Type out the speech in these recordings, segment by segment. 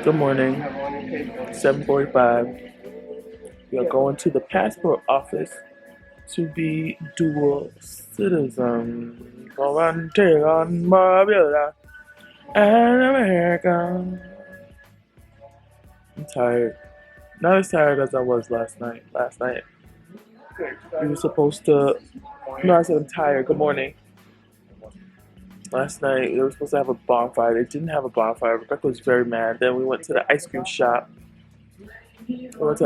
Good morning. 7:45. We are going to the passport office to be dual citizens. Going to on Barbuda and America. I'm tired. Not as tired as I was last night. Last night we were supposed to. No, I said I'm tired. Good morning. Last night they were supposed to have a bonfire. They didn't have a bonfire. Rebecca was very mad. Then we went to the ice cream shop. And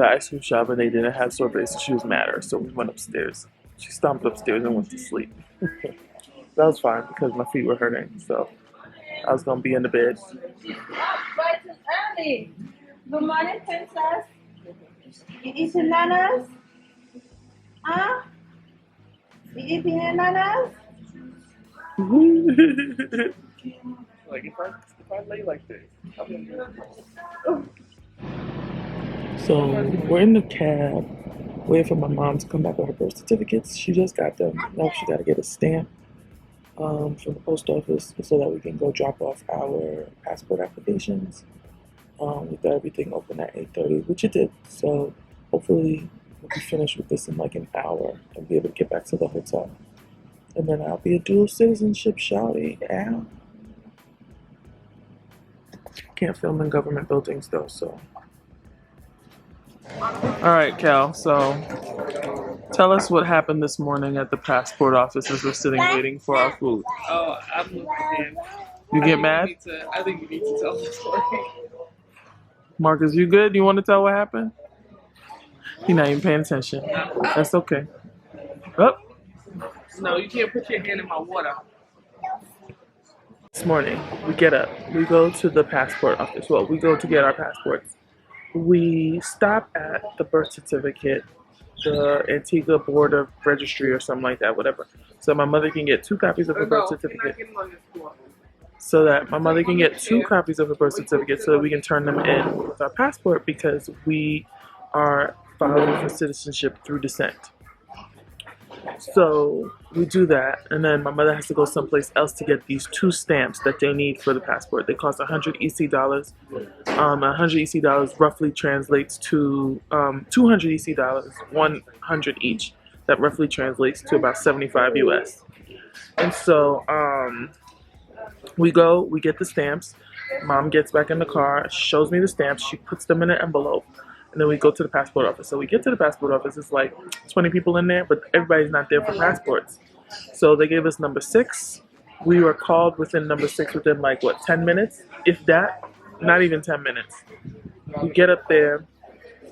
they didn't have sorbet, so she was madder. So we went upstairs. She stomped upstairs and went to sleep. That was fine because my feet were hurting. So I was gonna be in the bed. But it's early. Good morning, princess. You eating bananas? Huh? You eating bananas? Like if I lay like this, I'm gonna do it. So we're in the cab, waiting for my mom to come back with her birth certificates. She just got them. Now she got to get a stamp from the post office so that we can go drop off our passport applications. We got everything open at 8:30, which it did. So hopefully we'll be finished with this in like an hour and be able to get back to the hotel. And then I'll be a dual citizenship shawty. Yeah. Can't film in government buildings though, so. Alright, Cal, so tell us what happened this morning at the passport office as we're sitting waiting for our food. Oh, I'm mad. You get mad? I think you need to tell the story. Marcus, you good? You want to tell what happened? You're not even paying attention. That's okay. Oh. No, you can't put your hand in my water. This morning, we get up. We go to the passport office. Well, we go to get our passports. We stop at the birth certificate, the Antigua Board of Registry or something like that, whatever. So my mother can get 2 copies of her birth certificate. So that my mother can get 2 copies of her birth certificate so that we can turn them in with our passport because we are filing for citizenship through descent. So we do that, and then my mother has to go someplace else to get these 2 stamps that they need for the passport. They cost $100 EC dollars. 100 EC dollars roughly translates to 200 EC dollars, 100 each. That roughly translates to about 75 US. And so we go, we get the stamps. Mom gets back in the car, shows me the stamps. She puts them in an envelope. And then we go to the passport office. So we get to the passport office. It's like 20 people in there, but everybody's not there for passports. So they gave us number 6. We were called within number 6 within like, 10 minutes? If that, not even 10 minutes. We get up there.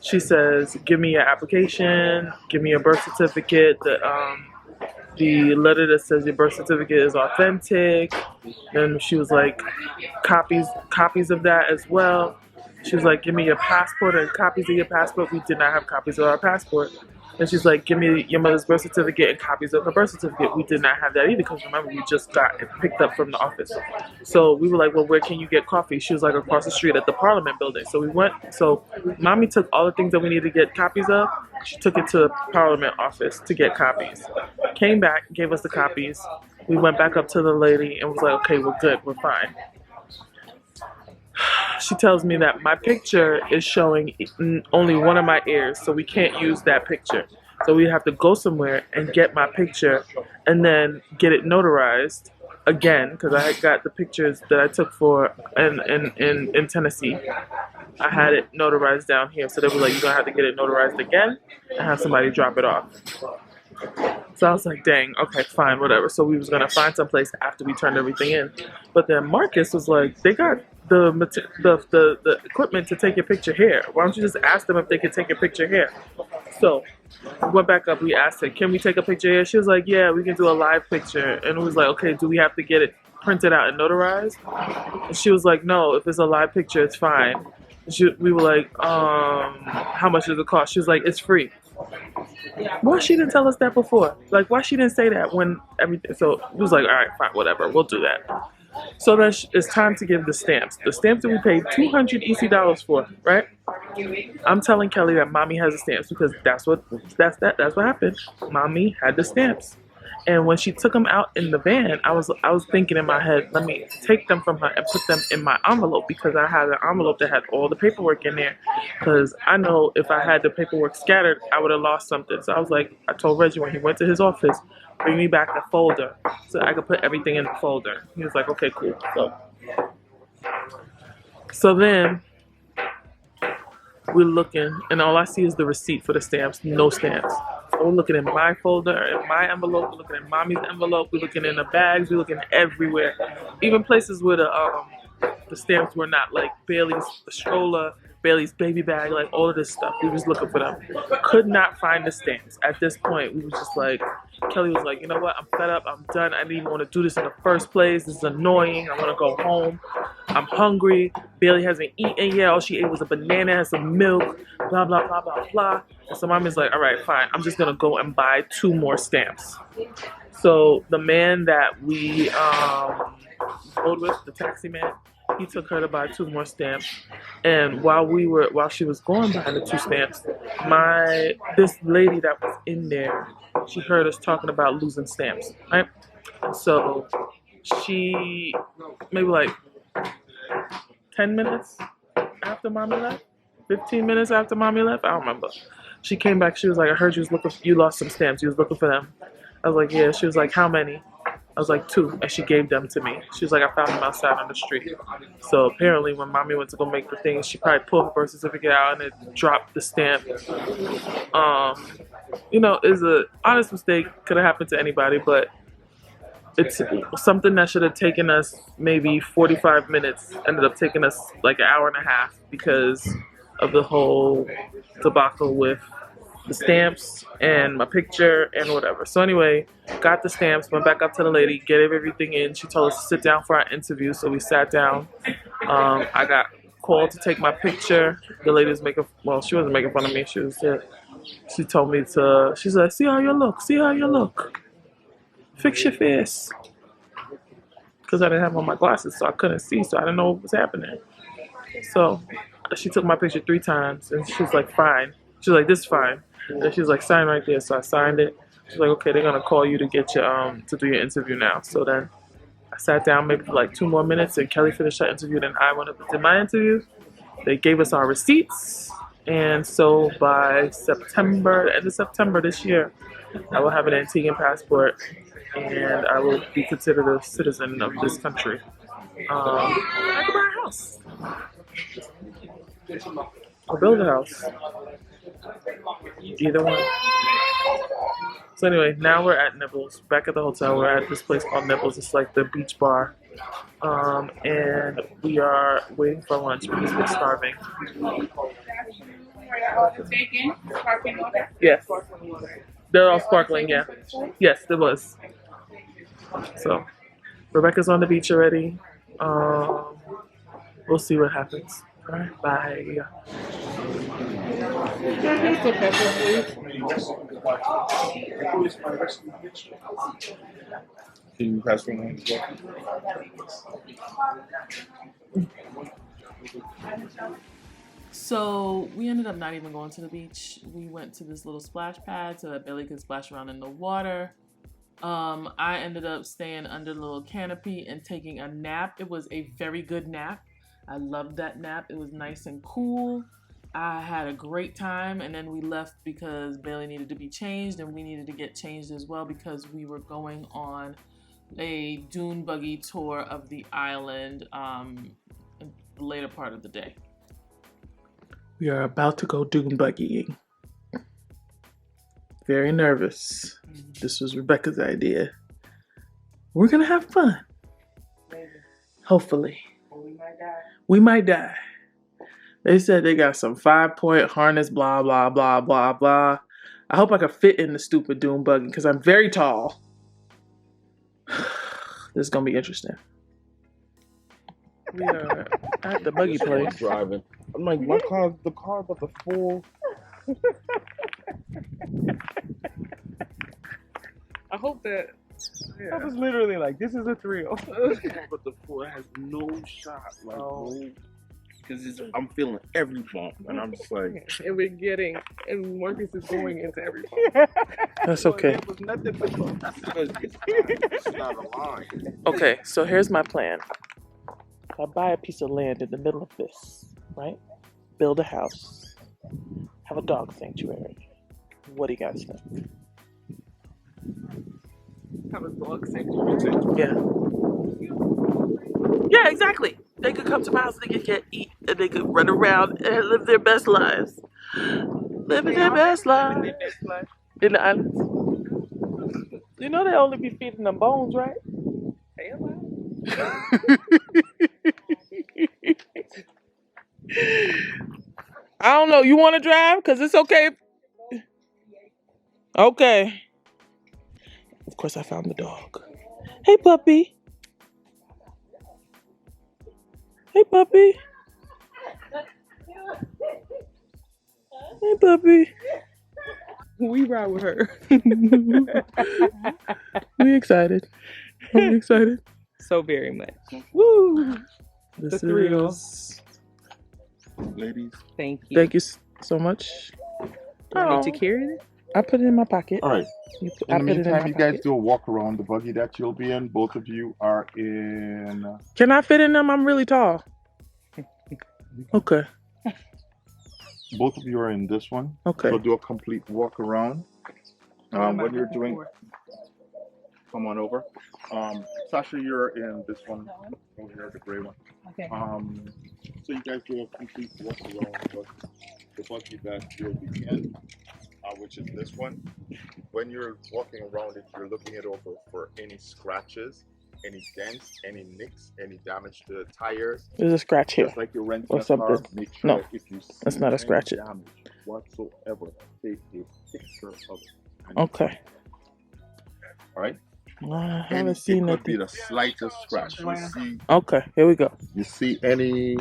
She says, give me your application, give me your birth certificate, the letter that says your birth certificate is authentic. And she was like, copies of that as well. She was like, give me your passport and copies of your passport. We did not have copies of our passport. And she's like, give me your mother's birth certificate and copies of her birth certificate. We did not have that either because remember, we just got it picked up from the office. So we were like, well, where can you get coffee? She was like, across the street at the Parliament building. So we went. So Mommy took all the things that we needed to get copies of. She took it to the Parliament office to get copies. Came back, gave us the copies. We went back up to the lady and was like, okay, we're good. We're fine. She tells me that my picture is showing only one of my ears, so we can't use that picture. So we have to go somewhere and get my picture and then get it notarized again, because I got the pictures that I took for in Tennessee. I had it notarized down here, so they were like, you're going to have to get it notarized again and have somebody drop it off. So I was like, dang, okay, fine, whatever. So we was going to find someplace after we turned everything in. But then Marcus was like, they got the equipment to take your picture here. Why don't you just ask them if they could take your picture here? So we went back up, we asked her, can we take a picture here? She was like, yeah, we can do a live picture. And it was like, okay, do we have to get it printed out and notarized? And she was like, no, if it's a live picture, it's fine. We were like, how much does it cost? She was like, it's free. Why she didn't tell us that before? Like, why she didn't say that when everything? So it was like, all right, fine, whatever, we'll do that. So then it's time to give the stamps. The stamps that we paid 200 EC dollars for, right? I'm telling Kelly that Mommy has the stamps because that's what happened. Mommy had the stamps. And when she took them out in the van, I was thinking in my head, let me take them from her and put them in my envelope, because I had an envelope that had all the paperwork in there. Because I know if I had the paperwork scattered, I would have lost something. So I was like, I told Reggie when he went to his office, bring me back the folder so I could put everything in the folder. He was like, okay, cool. So then we're looking, and all I see is the receipt for the stamps, no stamps. So we're looking in my folder, in my envelope, we're looking in mommy's envelope, we're looking in the bags, we're looking everywhere. Even places where the stamps were not, like Bailey's stroller, Bailey's baby bag, like all of this stuff. We was looking for them. Could not find the stamps. At this point, we was just like, Kelly was like, you know what, I'm fed up, I'm done, I didn't even want to do this in the first place, this is annoying, I want to go home, I'm hungry, Bailey hasn't eaten yet, all she ate was a banana and some milk, blah, blah, blah, blah, blah. And so mommy's like, all right, fine, I'm just going to go and buy 2 more stamps. So the man that we rode with, the taxi man, he took her to buy 2 more stamps. And while she was going buying the 2 stamps, this lady that was in there, she heard us talking about losing stamps, right? So she, maybe like 10 minutes after mommy left, 15 minutes after mommy left, I don't remember. She came back, she was like, I heard you lost some stamps, you was looking for them. I was like, yeah. She was like, how many? I was like, 2, and she gave them to me. She was like, I found them outside on the street. So apparently when mommy went to go make the thing, she probably pulled her birth certificate out and it dropped the stamp. Is an honest mistake, could have happened to anybody, but it's something that should have taken us maybe 45 minutes, ended up taking us like an hour and a half because of the whole debacle with the stamps and my picture and whatever. So anyway, got the stamps, went back up to the lady, gave everything in. She told us to sit down for our interview, so we sat down. I got called to take my picture. The lady was she wasn't making fun of me. She told me she's like, see how you look. Fix your face. Because I didn't have on my glasses, so I couldn't see, so I didn't know what was happening. So she took my picture 3 times, and she was like, fine. She was like, this is fine. And she was like, sign right there. So I signed it. She was like, okay, they're gonna call you to get you to do your interview now. So then I sat down maybe for like 2 more minutes, and Kelly finished her interview. Then I went up and did my interview. They gave us our receipts, and so by the end of September this year, I will have an Antiguan passport, and I will be considered a citizen of this country. I could buy a house or build a house. Either one. So anyway, now we're at Nibbles, back at the hotel. We're at this place called Nibbles. It's like the beach bar. And we are waiting for lunch because we're starving. Yes. They're all sparkling, yeah. Yes, there was. So, Rebecca's on the beach already. We'll see what happens. All right, bye. Can you pass me one? So we ended up not even going to the beach. We went to this little splash pad so that Billy could splash around in the water. I ended up staying under the little canopy and taking a nap. It was a very good nap. I loved that nap. It was nice and cool. I had a great time, and then we left because Bailey needed to be changed, and we needed to get changed as well because we were going on a dune buggy tour of the island in the later part of the day. We are about to go dune buggying. Very nervous. This was Rebecca's idea. We're gonna have fun. Maybe. Hopefully. We might die. They said they got some 5-point harness, blah, blah, blah, blah, blah. I hope I can fit in the stupid dune buggy because I'm very tall. This is gonna be interesting. We are at the buggy place. Driving. I'm like, the car about to fall. I hope that. I was literally like, this is a thrill. But the four has no shot. Like, no. because I'm feeling every bump, and I'm just like, And Marcus is going into every bump. That's okay. There was nothing but that's because it's not a line. Okay, so here's my plan. I buy a piece of land in the middle of this, right? Build a house, have a dog sanctuary. What do you guys think? Have a dog sanctuary. Yeah. Yeah, exactly. They could come to my house and they could get eat and they could run around and live their best lives. Living their best lives. In the islands. You know they only be feeding them bones, right? I don't know. You want to drive? Because it's okay. Okay. Of course, I found the dog. Hey, puppy. Hey, puppy. Hey, puppy. We ride with her. We excited. I'm excited. So very much. Woo! This The thrill. is... Ladies. Thank you. Thank you so much. Do I need to carry it? I put it in my pocket. All right. I In the put it in my meantime, you guys pocket. do a walk around the buggy that you'll be in. Both of you are in. Can I fit in them? I'm really tall. Okay. Both of you are in this one. Okay. So do a complete walk around. When you're doing, come on over. Sasha, you're in this one over here, the gray one. Okay. So you guys do a complete walk around the buggy that you'll be in, which is this one. When you're walking around it, you're looking it over for any scratches, any dents, any nicks, any damage to the tires. There's a scratch here. Just like you're renting Or a car, something. make sure No, if you see that's not a scratch. any damage whatsoever, take a picture of it. Okay. All right. I haven't seen it could be nothing. the slightest scratch. Okay, here we go. You see any,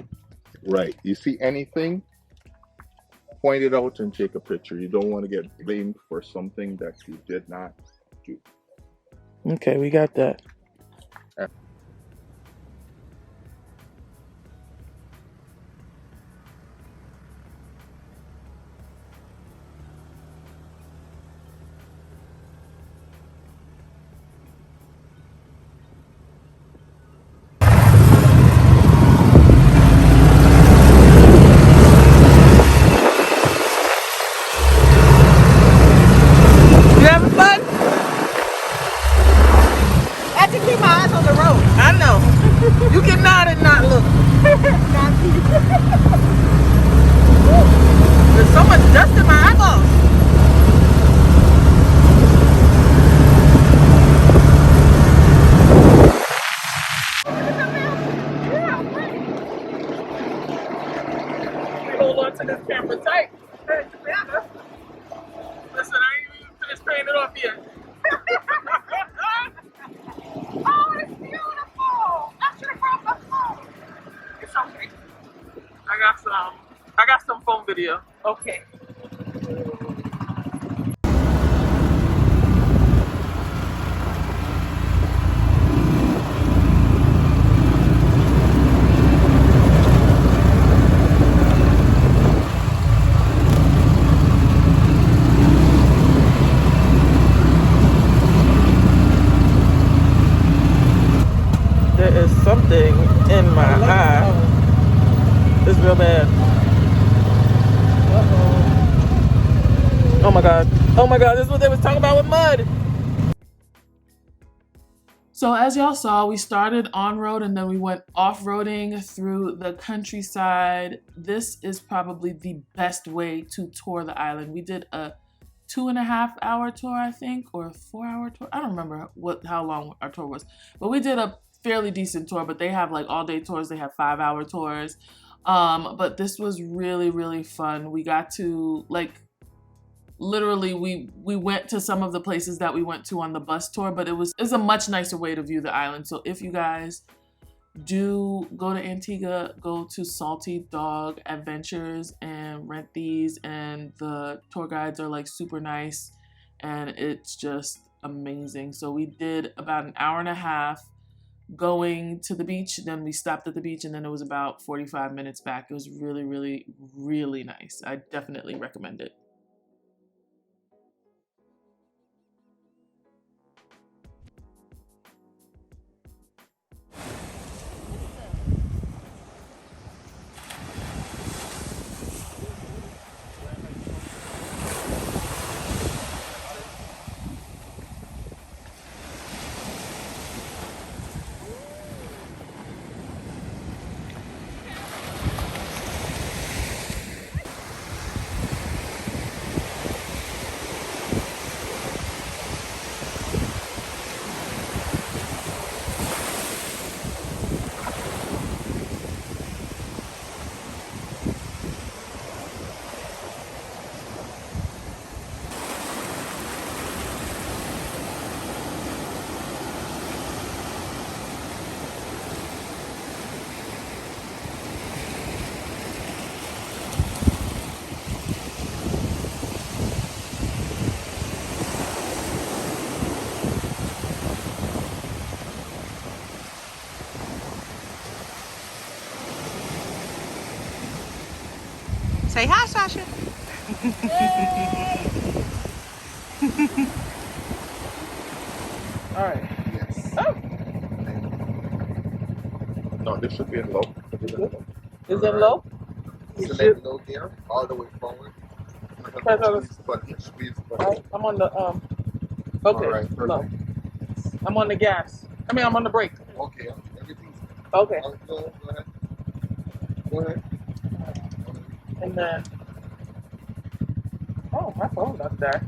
right? You see anything? Point it out and take a picture. You don't want to get blamed for something that you did not do. Okay, we got that. You having fun? I have to keep my eyes on the road. I know. You can nod and not look. There's so much dust in my eyeballs. Hold on to this camera tight. Hey, Duana. Listen, I ain't even finished paying it off yet. Oh, it's beautiful. I should have brought my phone. It's okay. I got some phone video. Okay. There is something in my eye. It's real bad. Oh my god. Oh my god, this is what they was talking about with mud. So as y'all saw, we started on-road and then we went off-roading through the countryside. This is probably the best way to tour the island. We did a 2.5 hour tour, I think, or a 4 hour tour. I don't remember how long our tour was, but we did a fairly decent tour. But they have like all-day tours. They have 5 hour tours. But this was really, really fun. We got to literally we went to some of the places that we went to on the bus tour, but it's a much nicer way to view the island. So if you guys do go to Antigua, go to Salty Dog Adventures and rent these, and the tour guides are like super nice and it's just amazing. So we did about an hour and a half going to the beach. Then we stopped at the beach, and then it was about 45 minutes back. It was really, really, really nice. I definitely recommend it. Say hi, Sasha. All right. Yes. Oh, No, this should be in low. is it low? Select low gear all the way forward. Press on the- Squeeze Right. button. I'm on the Okay. All right, Low. perfect. I'm on the gas. I mean, I'm on the brake. Okay, everything's Okay. Go ahead. Go ahead. And then, oh, my phone not there.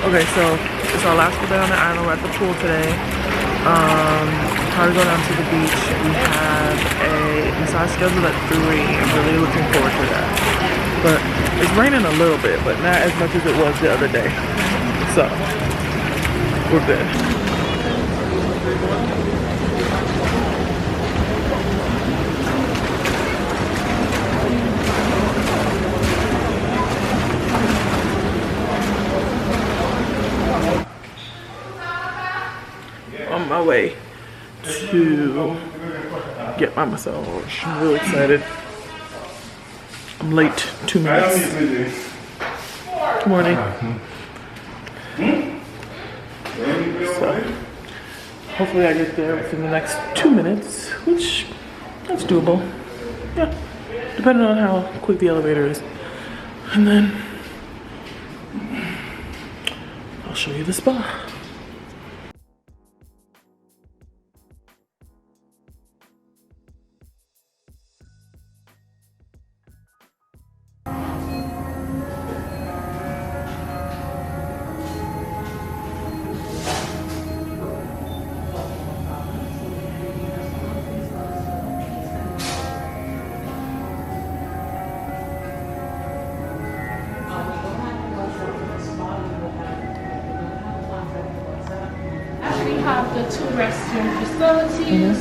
Okay, so it's our last day on the island. We're at the pool today. Trying to go down to the beach. We have a massage scheduled at 3. I'm really looking forward to that. But it's raining a little bit, but not as much as it was the other day. So we're good. On my way to get my massage. I'm really excited. I'm late 2 minutes. Good morning. So hopefully I get there within the next 2 minutes, which that's doable. Yeah, depending on how quick the elevator is. And then I'll show you the spa. two restroom facilities.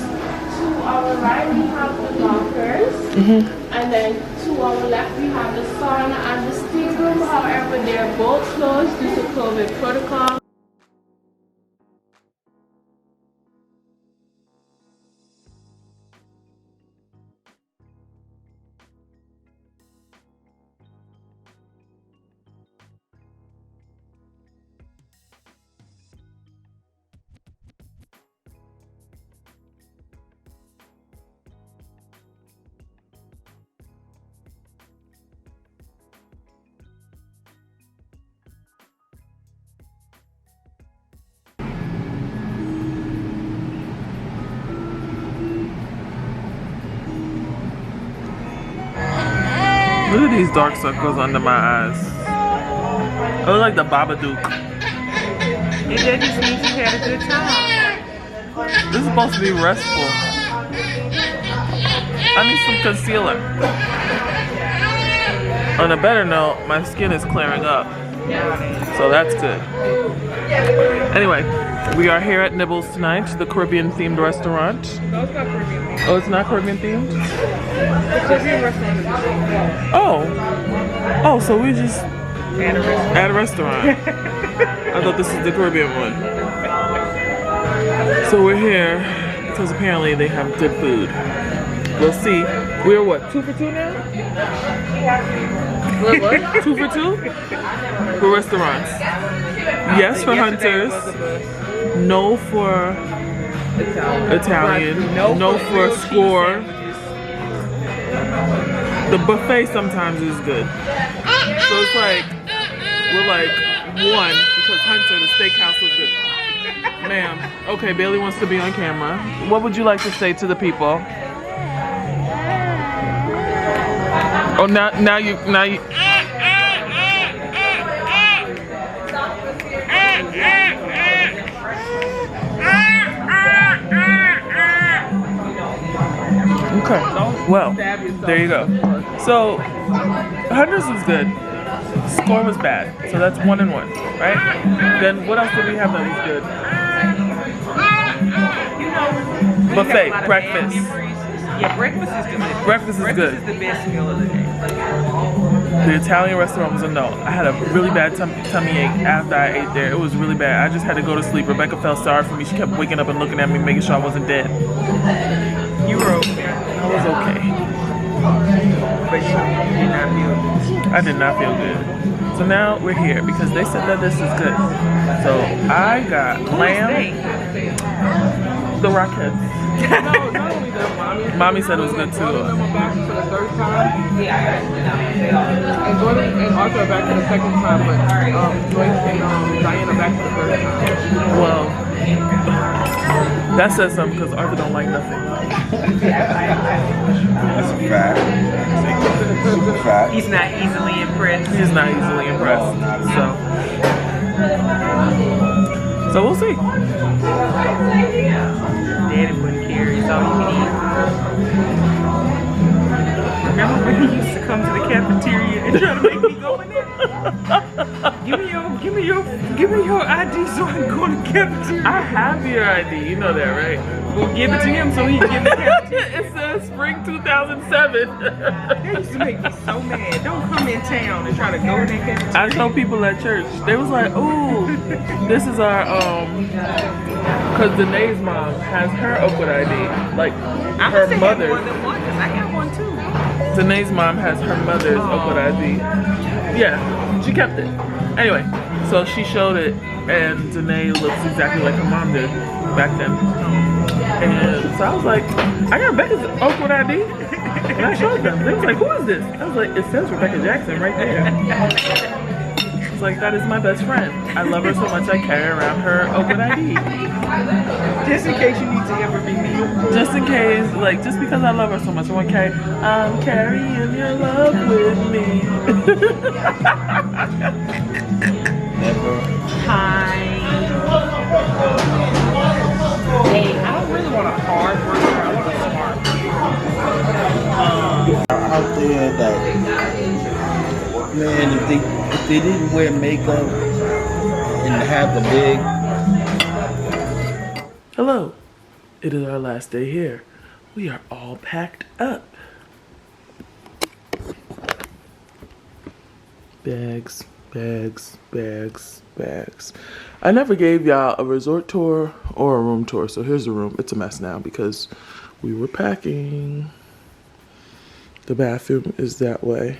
To our right, we have the lockers. And then to our left, we have the sauna and the steam room. However, they're both closed due to COVID protocol. Look at these dark circles under my eyes. I look like the Babadook. And that just means you had a good time. This is supposed to be restful. I need some concealer. On a better note, my skin is clearing up. So that's good. Anyway, we are here at Nibbles tonight, the Caribbean themed restaurant. No, it's not Caribbean themed. Oh, it's not Caribbean themed? The Caribbean restaurant is just Oh, so we just at a restaurant. at a restaurant. I thought this is the Caribbean one. So we're here because apparently they have good food. We'll see. We're what, 2 for 2 now? We're what? 2 for 2? For restaurants. Yes for hunters. No for Italian. No for score. The buffet sometimes is good. So it's like, we're like 1 because Hunter, the steakhouse was good. Ma'am, okay, Bailey wants to be on camera. What would you like to say to the people? Oh, now you. Okay, well, there you go. So, Hunters was good. Score was bad. So that's 1 and 1, right? Then what else did we have that was good? Buffet, breakfast. Yeah, breakfast is good. Breakfast is good. Breakfast is the best meal of the day. The Italian restaurant was a no. I had a really bad tummy ache after I ate there. It was really bad. I just had to go to sleep. Rebecca felt sorry for me. She kept waking up and looking at me, making sure I wasn't dead. You were okay. I was okay. But you did not feel good. I did not feel good. So now we're here because they said that this is good. So I got lamb, the Rockettes. No, not only that, Mommy said it was good too. Back for the third time. And Jordan and Arthur back for the second time, but Joyce and Diana back for the third time. Well, that says something because Arthur don't like nothing. That's a fact. Super fact. He's not easily impressed. He's not easily impressed. So we'll see. Daddy wouldn't care. It's all you can eat. Remember when he used to come to the cafeteria and try to make me go in there? Give me your ID so I can go to the cafeteria. I have your ID. You know that, right? Well, give it to him so he can get the cafeteria. It says spring 2007. That used to make me so mad. Don't come in town and try to go in that cafeteria. I told people at church, they was like, ooh, this is our, because Danae's mom has her Oakwood ID, like her mother. More than one, 'cause I got one too. Danae's mom has her mother's Oakwood ID. Yeah, she kept it. Anyway, so she showed it, and Danae looks exactly like her mom did back then. And so I was like, I got Rebecca's Oakwood ID. And I showed them. They was like, who is this? I was like, it says Rebecca Jackson right there. It's like, that is my best friend. I love her so much I carry around her Oakwood ID. Just in case you need to ever be me. Just in case, like, just because I love her so much, I want to carry, I'm carrying your love with me. Never. Hi. Hey, I don't really want a hard burger. I want a smart. Out there that, man, if they didn't wear makeup and have the big. Hello, It is our last day here. We are all packed up. Bags, bags, bags, bags. I never gave y'all a resort tour or a room tour, so here's the room. It's a mess now because we were packing. The bathroom is that way.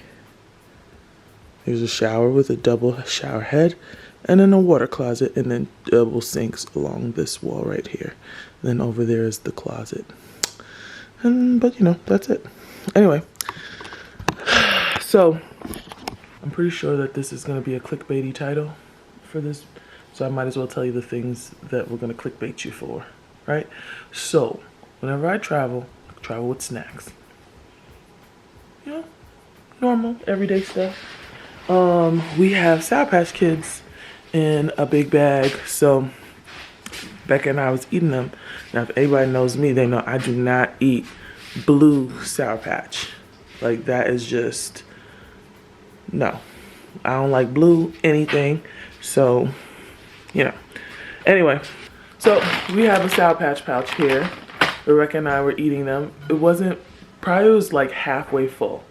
There's a shower with a double shower head, and then a water closet, and then double sinks along this wall right here. And then over there is the closet. But you know, that's it. Anyway, so I'm pretty sure that this is going to be a clickbaity title for this, so I might as well tell you the things that we're going to clickbait you for, right? So whenever I travel with snacks. You know, normal, everyday stuff. We have Sour Patch Kids in a big bag, so Becca and I was eating them. Now, if anybody knows me, they know I do not eat blue Sour Patch. Like, that is just, no. I don't like blue anything, so, you know. Anyway, so we have a Sour Patch pouch here. Rebecca and I were eating them. It was like halfway full.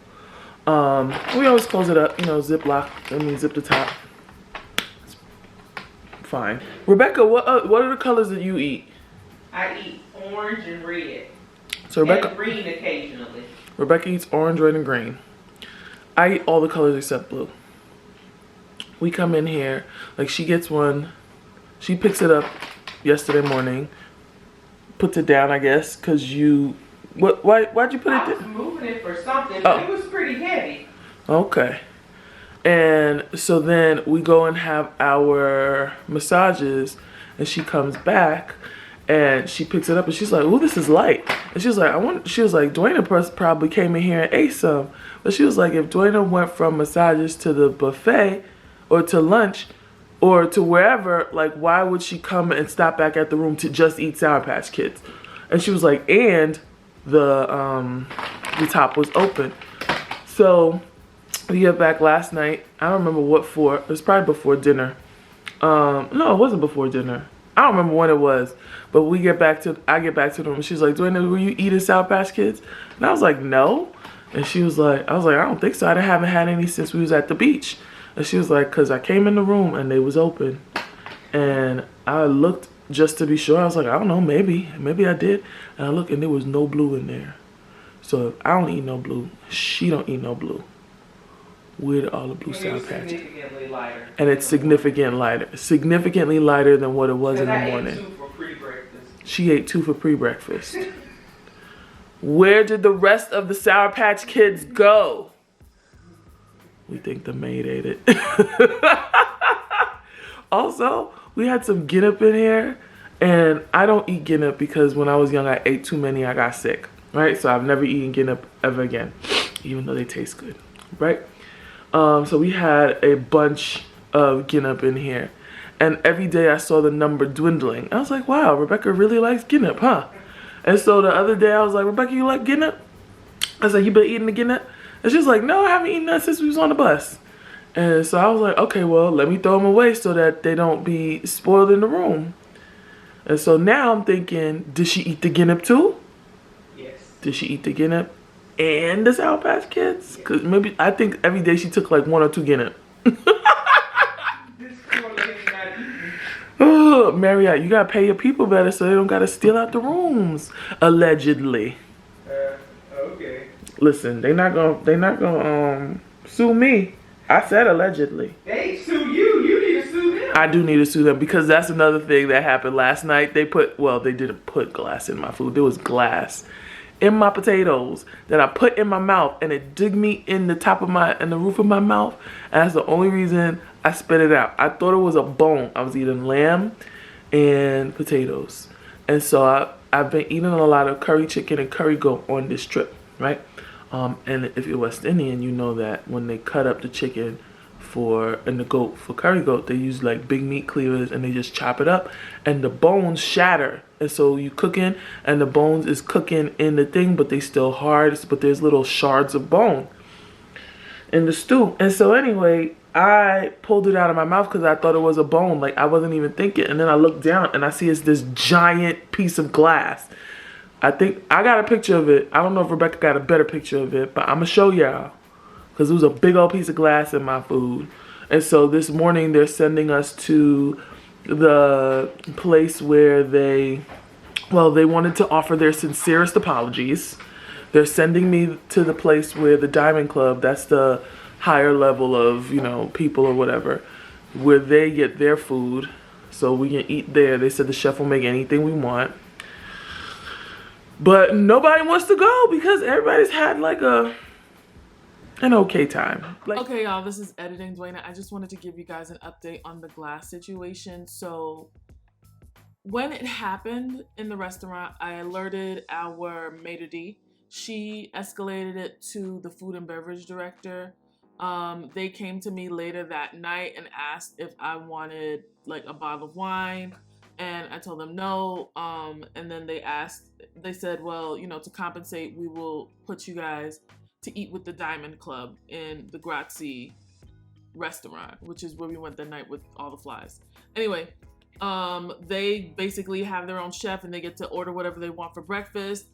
We always close it up, you know, zip the top. It's fine. Rebecca, what are the colors that you eat? I eat orange and red. So Rebecca, and green occasionally. Rebecca eats orange, red, and green. I eat all the colors except blue. We come in here, like she gets one, she picks it up yesterday morning, puts it down, I guess, cause why'd you put it there? I was moving it for something, Oh. but it was pretty heavy. Okay. And so then we go and have our massages, and she comes back and she picks it up and she's like, "Ooh, this is light." And she was like, Duana probably came in here and ate some. But she was like, if Duana went from massages to the buffet or to lunch or to wherever, like, why would she come and stop back at the room to just eat Sour Patch Kids? And she was like, and the top was open. So we get back last night. I don't remember what for. It was probably before dinner. No, it wasn't before dinner. I don't remember when it was. But I get back to the room. She's like, Duane, were you eating Sour Patch Kids? And I was like, no. And I was like, I don't think so. I haven't had any since we was at the beach. And she was like, because I came in the room and they was open. And I looked just to be sure. I was like, I don't know, maybe I did. And I looked and there was no blue in there. So if I don't eat no blue, she don't eat no blue. Where did all the blue Sour Patch? Significantly lighter. And it's significantly lighter than what it was in the morning. I ate 2 for pre-breakfast. She ate 2 for pre-breakfast. Where did the rest of the Sour Patch Kids go? We think the maid ate it. Also, we had some Guinnep in here, and I don't eat Guinnep because when I was young, I ate too many, I got sick, right? So I've never eaten Guinnep ever again, even though they taste good, right? So we had a bunch of Guinnep in here, and every day I saw the number dwindling. I was like, wow, Rebecca really likes Guinnep, huh? And so the other day I was like, Rebecca, you like Guinnep? I was like, you been eating the Guinnep? And she's like, no, I haven't eaten that since we was on the bus. And so I was like, okay, well, let me throw them away so that they don't be spoiled in the room. And so now I'm thinking, did she eat the Guinnep too? Yes. Did she eat the Guinnep and the Sour Patch Kids? Because maybe, I think every day she took like 1 or 2 Guinnep. This poor lady not eating. Oh, Marriott, you gotta pay your people better so they don't gotta steal out the rooms. Allegedly. Okay. Listen, they not gonna sue me. I said allegedly. They sue you. You need to sue them. I do need to sue them because that's another thing that happened last night. They didn't put glass in my food. There was glass in my potatoes that I put in my mouth, and it dug me in the roof of my mouth, and that's the only reason I spit it out. I thought it was a bone. I was eating lamb and potatoes, and so I've been eating a lot of curry chicken and curry goat on this trip, right? And if you're West Indian, you know that when they cut up the chicken and the goat for curry goat, they use like big meat cleavers and they just chop it up and the bones shatter. And so you cooking and the bones is cooking in the thing, but they still hard, but there's little shards of bone in the stew. And so anyway, I pulled it out of my mouth because I thought it was a bone. Like, I wasn't even thinking. And then I looked down and I see it's this giant piece of glass. I think I got a picture of it. I don't know if Rebecca got a better picture of it, but I'm going to show y'all. Because it was a big old piece of glass in my food. And so this morning they're sending us to the place where they wanted to offer their sincerest apologies. They're sending me to the place where the Diamond Club, that's the higher level of, you know, people or whatever, where they get their food so we can eat there. They said the chef will make anything we want. But nobody wants to go because everybody's had like an okay time. Okay, y'all, this is Editing Duana. I just wanted to give you guys an update on the glass situation. So when it happened in the restaurant, I alerted our maitre d'. She escalated it to the food and beverage director. They came to me later that night and asked if I wanted like a bottle of wine, and I told them no. And then they said, well, you know, to compensate, we will put you guys to eat with the Diamond Club in the Grazie restaurant, which is where we went the night with all the flies. Anyway, they basically have their own chef and they get to order whatever they want for breakfast.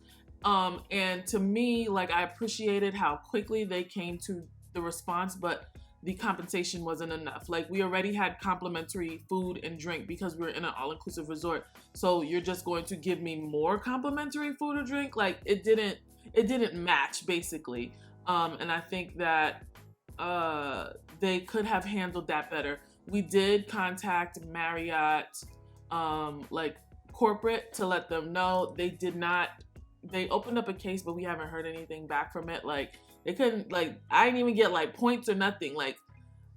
And to me, like, I appreciated how quickly they came to the response, but the compensation wasn't enough. Like, we already had complimentary food and drink because we're in an all-inclusive resort. So you're just going to give me more complimentary food or drink? Like, it didn't match, basically. And I think that they could have handled that better. We did contact Marriott, like corporate, to let them know. They opened up a case, but we haven't heard anything back from it. Like, they couldn't, like, I didn't even get like points or nothing. Like,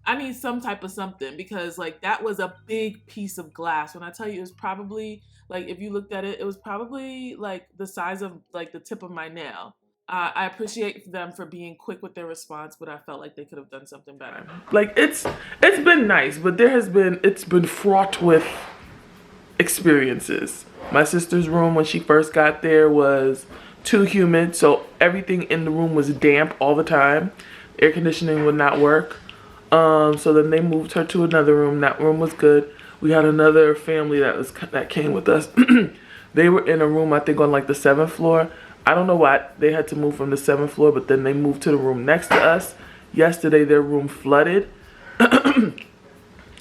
I need some type of something because like that was a big piece of glass. When I tell you, it was probably like, if you looked at it, it was probably like the size of like the tip of my nail. I appreciate them for being quick with their response, but I felt like they could have done something better. Like, it's been nice, but it's been fraught with experiences. My sister's room when she first got there was too humid, so everything in the room was damp all the time. Air conditioning would not work. So then they moved her to another room. That room was good. We had another family that came with us. They were in a room, I think, on like the 7th floor. I don't know why they had to move from the 7th floor, but then they moved to the room next to us. Yesterday, their room flooded.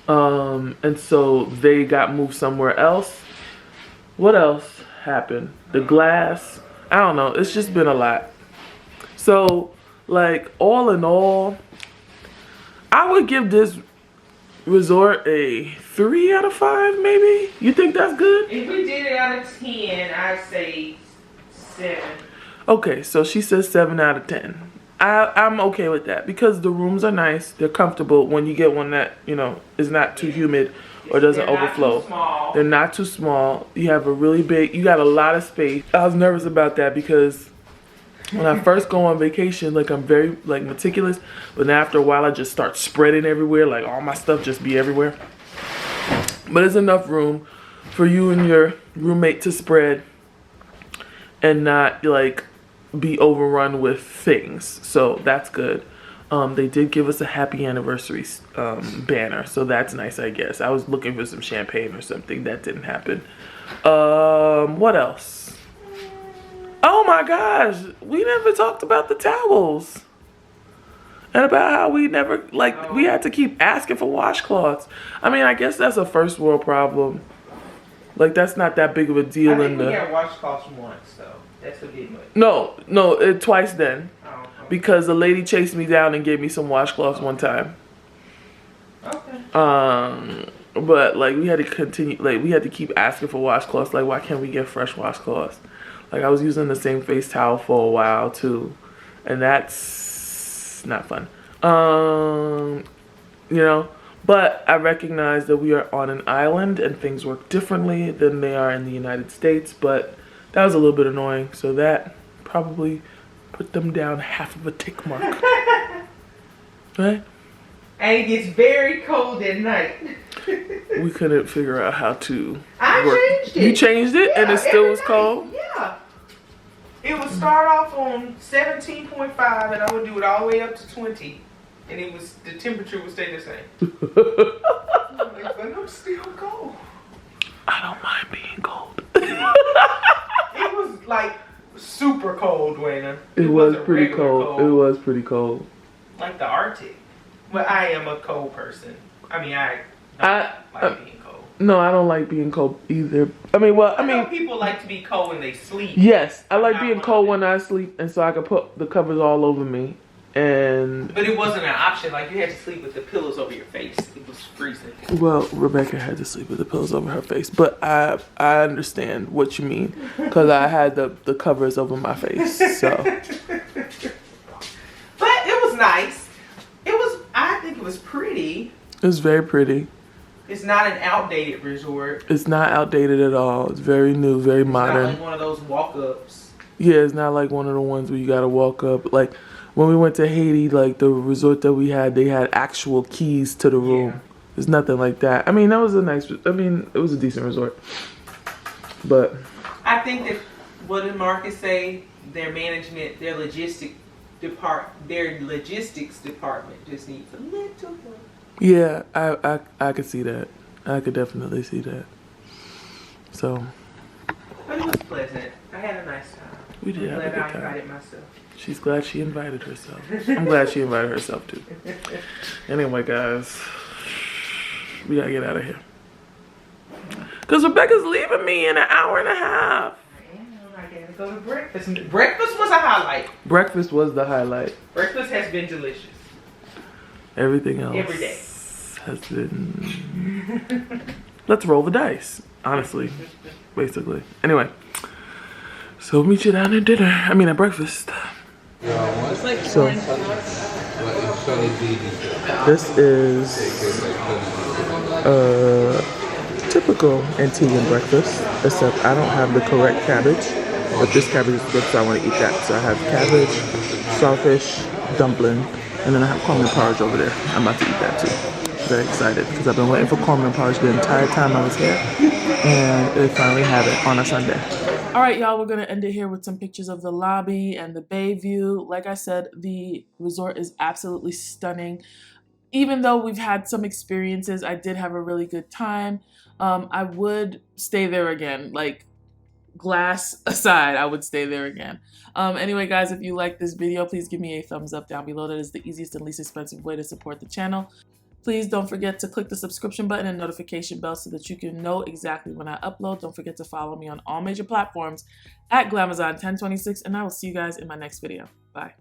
And so they got moved somewhere else. What else happened? The glass. I don't know. It's just been a lot. So, like, all in all, I would give this resort a 3 out of 5, maybe? You think that's good? If we did it out of 10, I'd say 7. Okay, so she says 7 out of 10. I'm okay with that because the rooms are nice. They're comfortable when you get one that, you know, is not too humid or doesn't overflow. They're not too small. You have you got a lot of space. I was nervous about that because when I first go on vacation, like, I'm very like meticulous, but then after a while I just start spreading everywhere, like all my stuff just be everywhere. But there's enough room for you and your roommate to spread and not like be overrun with things. So that's good. They did give us a happy anniversary banner, so that's nice, I guess. I was looking for some champagne or something. That didn't happen. What else? Oh my gosh, we never talked about the towels. And about how we never, like, we had to keep asking for washcloths. I mean, I guess that's a first world problem. Like, that's not that big of a deal. I think we had washcloths once, though. That's what did much. No, twice then. Oh, okay. Because a lady chased me down and gave me some washcloths one time. Okay. But like, we had to continue, like, we had to keep asking for washcloths. Like, why can't we get fresh washcloths? Like, I was using the same face towel for a while too, and that's not fun. You know, but I recognize that we are on an island and things work differently than they are in the United States, but that was a little bit annoying, so that probably put them down half of a tick mark. Right? And it gets very cold at night. We couldn't figure out how to work. Changed it. You changed it, yeah, and it still was cold? Yeah. It would start off on 17.5 and I would do it all the way up to 20. and the temperature would stay the same. I'm like, but I'm still cold. I don't mind being cold. It was like super cold, Duana. It was wasn't pretty regular cold. It was pretty cold. Like the Arctic. But I am a cold person. I mean, I like being cold. No, I don't like being cold either. I mean, people like to be cold when they sleep. Yes, I like being cold when I sleep, and so I can put the covers all over me. But it wasn't an option. Like, you had to sleep with the pillows over your face. It was freezing. Well, Rebecca had to sleep with the pillows over her face, but I understand what you mean, because I had the covers over my face. So, but it was nice. I think it was pretty. It was very pretty. It's not an outdated resort. It's not outdated at all. It's very new, very modern. It's not like one of those walk-ups. Yeah, it's not like one of the ones where you gotta walk up. Like when we went to Haiti, like the resort that we had, they had actual keys to the room. Yeah. There's nothing like that. I mean, it was a decent resort. But I think that what did Marcus say? Their management, their logistics department just needs a little work. Yeah, I could see that. I could definitely see that. So. But it was pleasant. I had a nice time. We did have a good time. I invited myself. She's glad she invited herself. I'm glad she invited herself too. Anyway, guys, we gotta get out of here. Cause Rebecca's leaving me in an hour and a half. I gotta go to breakfast. Breakfast was a highlight. Breakfast was the highlight. Breakfast has been delicious. Everything else every day has been. Let's roll the dice, honestly, basically. Anyway, so we'll meet you down at dinner. I mean, at breakfast. So this is typical Antiguan breakfast, except I don't have the correct cabbage, but this cabbage is good, so I want to eat that. So I have cabbage, sawfish, dumpling, and then I have corn porridge over there. I'm about to eat that too. Very excited because I've been waiting for corn porridge the entire time I was here, and they finally have it on a Sunday. All right, y'all, we're going to end it here with some pictures of the lobby and the bay view. Like I said, the resort is absolutely stunning. Even though we've had some experiences, I did have a really good time. I would stay there again. Like, glass aside, I would stay there again. Anyway, guys, if you like this video, please give me a thumbs up down below. That is the easiest and least expensive way to support the channel. Please don't forget to click the subscription button and notification bell so that you can know exactly when I upload. Don't forget to follow me on all major platforms at Glamazon1026, and I will see you guys in my next video. Bye.